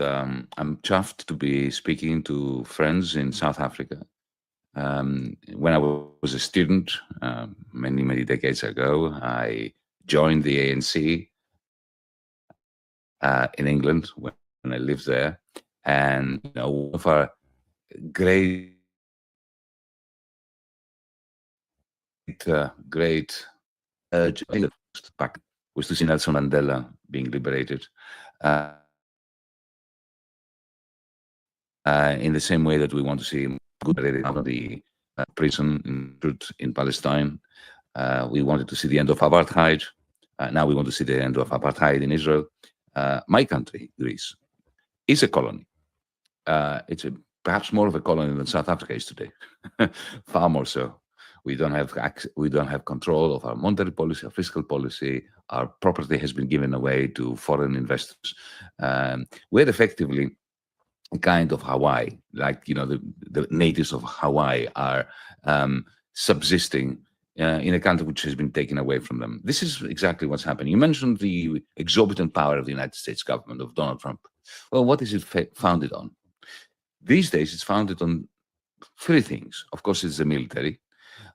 I'm chuffed to be speaking to friends in South Africa. When I was a student, many, many decades ago, I joined the ANC in England when I lived there. And, one of our great, great urge back was to see Nelson Mandela being liberated. In the same way that we want to see good out of the prison in Palestine. We wanted to see the end of apartheid. Now we want to see the end of apartheid in Israel. My country, Greece, is a colony. It's perhaps more of a colony than South Africa is today, far more so. We don't have control of our monetary policy, our fiscal policy. Our property has been given away to foreign investors. We're effectively a kind of Hawaii, like the natives of Hawaii are subsisting in a country which has been taken away from them. This is exactly what's happening. You mentioned the exorbitant power of the United States government, of Donald Trump. Well, what is it founded on? These days, it's founded on three things. Of course, it's the military,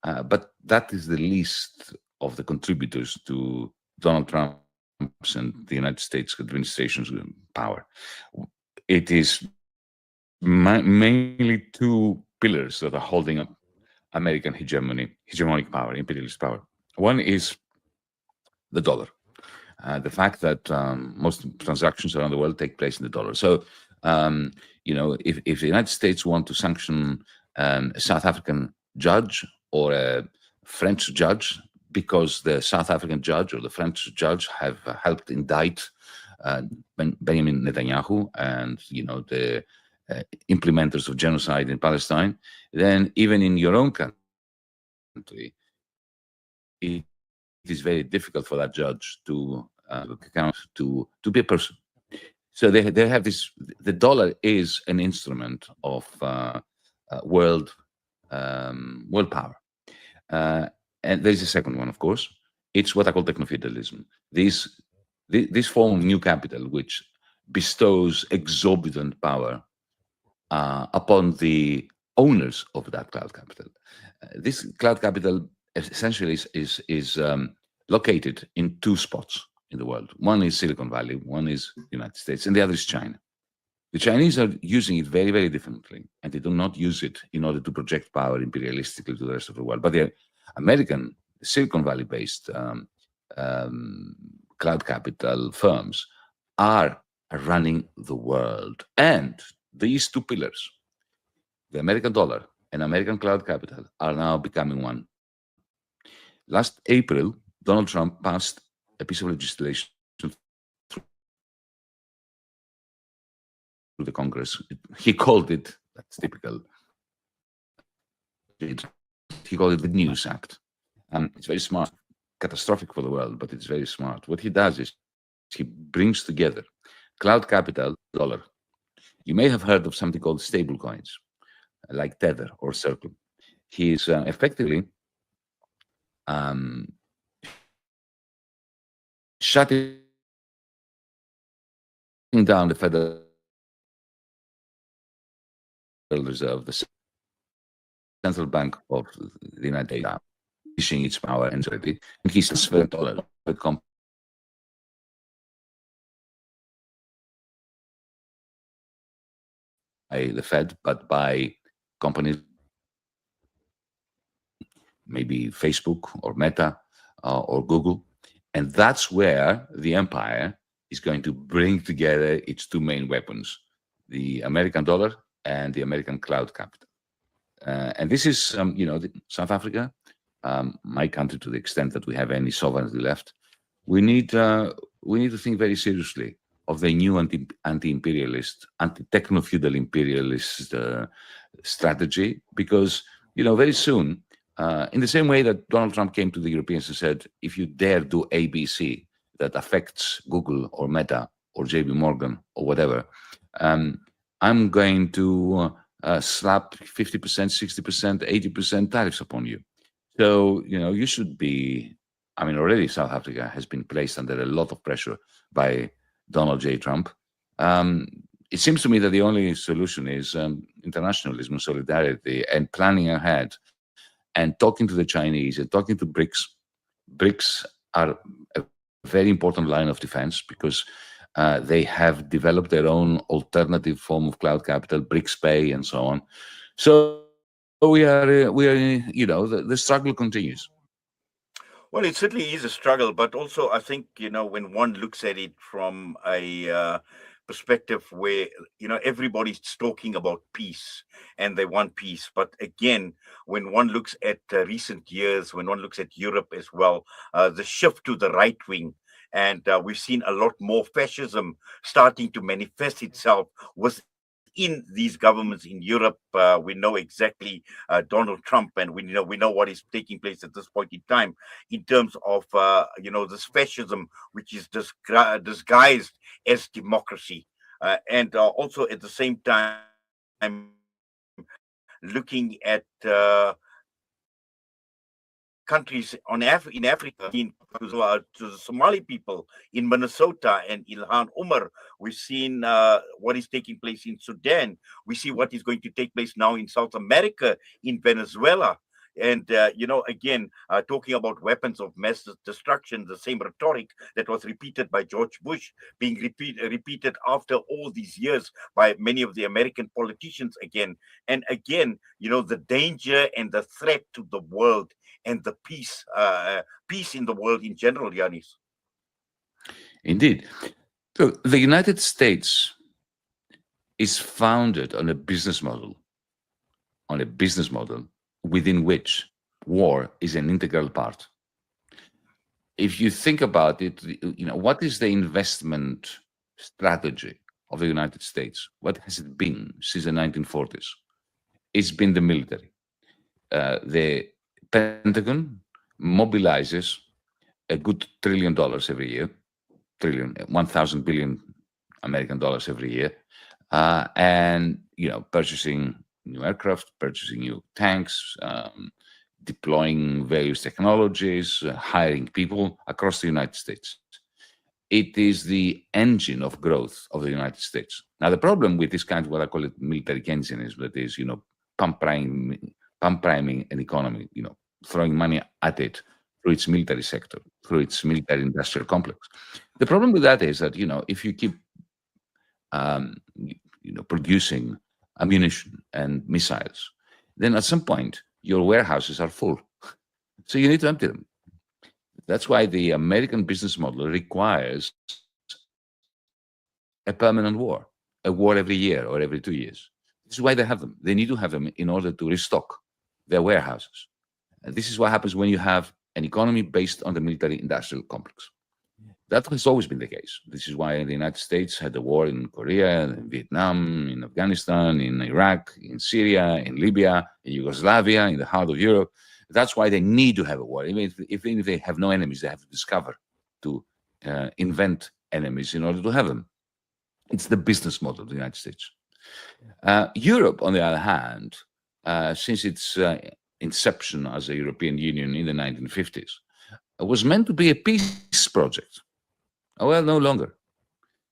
but that is the least of the contributors to Donald Trump's and the United States administration's power. It is mainly two pillars that are holding up American hegemonic power, imperialist power. One is the dollar. The fact that most transactions around the world take place in the dollar. So, if the United States want to sanction a South African judge or a French judge because the South African judge or the French judge have helped indict Benjamin Netanyahu and the implementers of genocide in Palestine, then even in your own country, it is very difficult for that judge to account to be a person. So they have this. The dollar is an instrument of world power, and there's a second one, of course. It's what I call techno-feudalism. This form of new capital, which bestows exorbitant power upon the owners of that cloud capital. This cloud capital essentially is located in two spots in the world. One is Silicon Valley, one is the United States, and the other is China. The Chinese are using it very, very differently, and they do not use it in order to project power imperialistically to the rest of the world. But the American Silicon Valley-based cloud capital firms are running the world. And these two pillars, the American dollar and American cloud capital, are now becoming one. Last April, Donald Trump passed a piece of legislation through the Congress. He called it, that's typical, he called it the News Act. It's very smart, catastrophic for the world, but it's very smart. What he does is he brings together cloud capital, dollar. You may have heard of something called stable coins, like Tether or Circle. He is effectively shutting down the Federal Reserve, the central bank of the United States, pushing its power and authority, and he's transferring dollars to by the Fed, but by companies, maybe Facebook or Meta or Google. And that's where the empire is going to bring together its two main weapons, the American dollar and the American cloud capital. And this is, South Africa, my country, to the extent that we have any sovereignty left. We need to think very seriously of the new anti-imperialist, anti-techno-feudal imperialist strategy, because very soon, in the same way that Donald Trump came to the Europeans and said, if you dare do ABC that affects Google or Meta or JP Morgan or whatever, I'm going to slap 50%, 60%, 80% tariffs upon you. So, you should be, already South Africa has been placed under a lot of pressure by Donald J. Trump. it seems to me that the only solution is internationalism, solidarity, and planning ahead, and talking to the Chinese and talking to BRICS. BRICS are a very important line of defense because they have developed their own alternative form of cloud capital, BRICS Pay, and so on. So we are, the struggle continues. Well, it certainly is a struggle, but also I think, when one looks at it from a perspective where, everybody's talking about peace and they want peace. But again, when one looks at recent years, when one looks at Europe as well, the shift to the right wing, and we've seen a lot more fascism starting to manifest itself within these governments in Europe. We know exactly Donald Trump, and we know what is taking place at this point in time in terms of this fascism, which is disguised as democracy, and also at the same time looking at countries in Africa, to the Somali people in Minnesota and Ilhan Umar. We've seen what is taking place in Sudan. We see what is going to take place now in South America, in Venezuela. And, again, talking about weapons of mass destruction, the same rhetoric that was repeated by George Bush being repeated after all these years by many of the American politicians again. And again, the danger and the threat to the world and the peace in the world in general, Yanis. Indeed. So the United States is founded on a business model, within which war is an integral part. If you think about it, what is the investment strategy of the United States? What has it been since the 1940s? It's been the military. The Pentagon mobilizes a good $1 trillion every year, 1,000 billion American dollars every year, and purchasing new aircraft, purchasing new tanks, deploying various technologies, hiring people across the United States. It is the engine of growth of the United States. Now, the problem with this kind of what I call it military Keynesianism, that is, pump priming an economy, throwing money at it through its military sector, through its military industrial complex. The problem with that is that, if you keep, producing ammunition and missiles, then at some point your warehouses are full. So you need to empty them. That's why the American business model requires a permanent war, a war every year or every 2 years. This is why they have them. They need to have them in order to restock their warehouses. And this is what happens when you have an economy based on the military industrial complex. That has always been the case. This is why the United States had the war in Korea, in Vietnam, in Afghanistan, in Iraq, in Syria, in Libya, in Yugoslavia, in the heart of Europe. That's why they need to have a war. Even if they have no enemies, they have to discover, to invent enemies in order to have them. It's the business model of the United States. Europe, on the other hand, since its inception as a European Union in the 1950s, was meant to be a peace project. Well, no longer.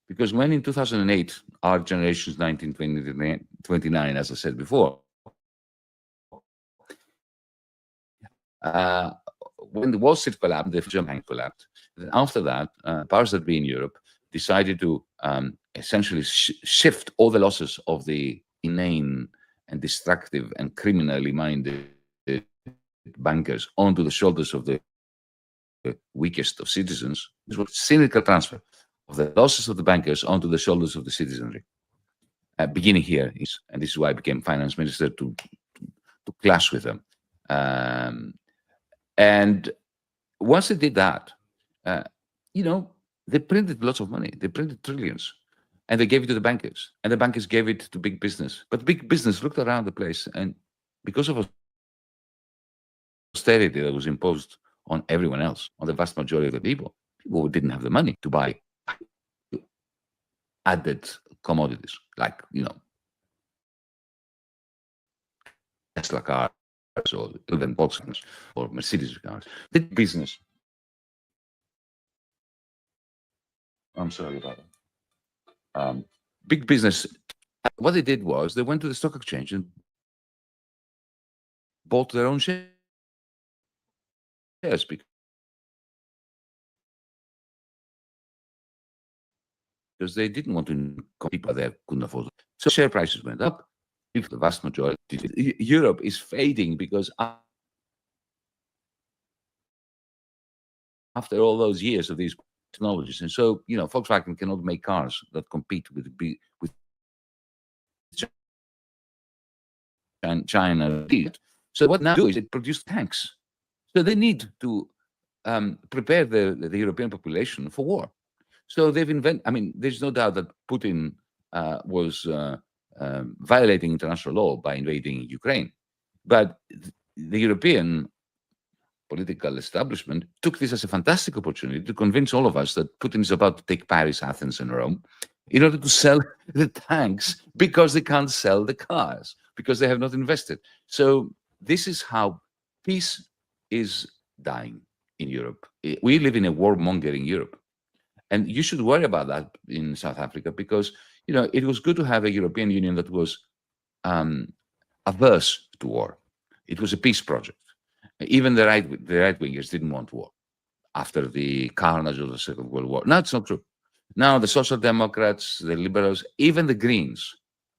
Because when in 2008, our generation's 1929, as I said before, when the Wall Street collapsed, the German bank collapsed. After that, powers that be in Europe decided to essentially shift all the losses of the inane and destructive and criminally minded bankers onto the shoulders of the weakest of citizens. This was a cynical transfer of the losses of the bankers onto the shoulders of the citizenry. Beginning here, and this is why I became finance minister, to clash with them. And once they did that, they printed lots of money. They printed trillions. And they gave it to the bankers. And the bankers gave it to big business. But big business looked around the place, and because of austerity that was imposed on everyone else, on the vast majority of the people who didn't have the money to buy added commodities like, Tesla cars or even Volkswagen or Mercedes cars. The business. I'm sorry about that. big business, what they did was they went to the stock exchange and bought their own shares because they didn't want to people there couldn't afford it. So share prices went up. If the vast majority, Europe is fading because after all those years of these technologies, and so Volkswagen cannot make cars that compete with China. So what now do is it produce tanks. So they need to prepare the European population for war. So they've invented. I mean, there's no doubt that Putin was violating international law by invading Ukraine, but the European political establishment took this as a fantastic opportunity to convince all of us that Putin is about to take Paris, Athens, and Rome in order to sell the tanks because they can't sell the cars because they have not invested. So this is how peace is dying in Europe. We live in a warmongering Europe. And you should worry about that in South Africa because, it was good to have a European Union that was averse to war. It was a peace project. Even the right wingers didn't want war after the carnage of the Second World War. No, it's not true. Now the Social Democrats, the Liberals, even the Greens,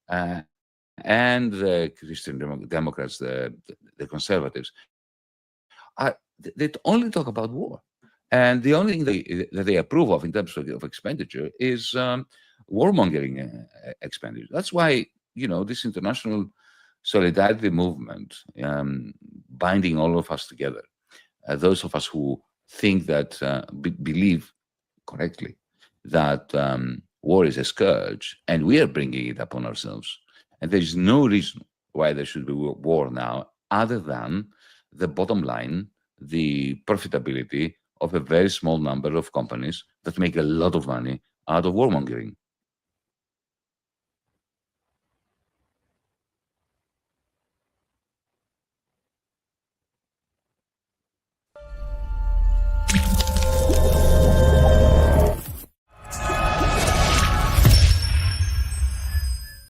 and the Christian Democrats, the Conservatives, they only talk about war. And the only thing that they approve of in terms of expenditure is warmongering expenditure. That's why, this international solidarity movement, binding all of us together, those of us who think that, believe correctly, that war is a scourge, and we are bringing it upon ourselves. And there is no reason why there should be war now, other than the bottom line, the profitability of a very small number of companies that make a lot of money out of warmongering.